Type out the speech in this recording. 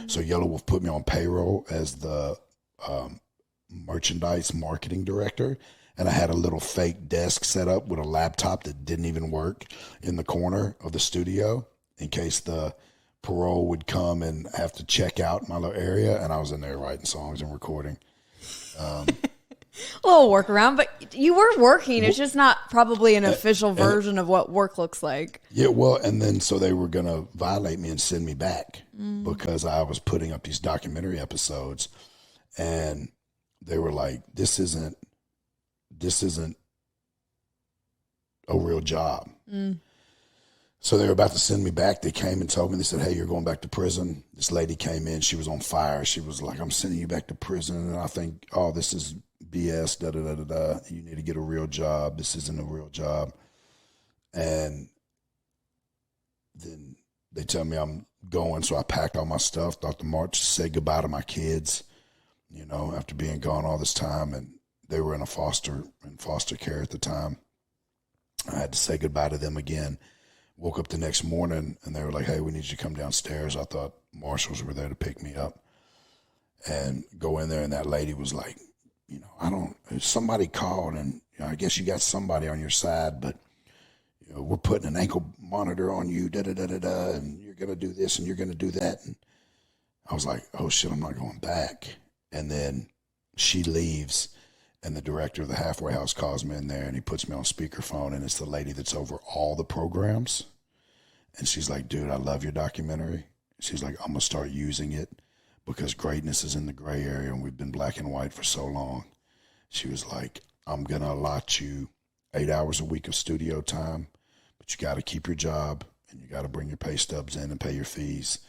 So Yellow Wolf put me on payroll as the merchandise marketing director. And I had a little fake desk set up with a laptop that didn't even work in the corner of the studio in case the parole would come and have to check out my little area. And I was in there writing songs and recording. A little workaround, but you were working. It's just not probably an official version of what work looks like. Yeah, well, and then so they were going to violate me and send me back because I was putting up these documentary episodes, and they were like, this isn't a real job. So they were about to send me back. They came and told me, they said, hey, you're going back to prison. This lady came in. She was on fire. She was like, I'm sending you back to prison. And I think, oh, this is BS, da-da-da-da-da. You need to get a real job. This isn't a real job. And then they tell me I'm going. So I packed all my stuff, thought to march, say goodbye to my kids, you know, after being gone all this time. And they were in foster care at the time. I had to say goodbye to them again. Woke up the next morning and they were like, hey, we need you to come downstairs. I thought marshals were there to pick me up and go in there. And that lady was like, you know, somebody called and you know, I guess you got somebody on your side, but you know, we're putting an ankle monitor on you, da-da-da-da-da, and you're going to do this and you're going to do that. And I was like, oh shit, I'm not going back. And then she leaves and the director of the halfway house calls me in there and he puts me on speakerphone and it's the lady that's over all the programs. And she's like, dude, I love your documentary. She's like, I'm going to start using it because greatness is in the gray area and we've been black and white for so long. She was like, I'm going to allot you 8 hours a week of studio time, but you got to keep your job and you got to bring your pay stubs in and pay your fees.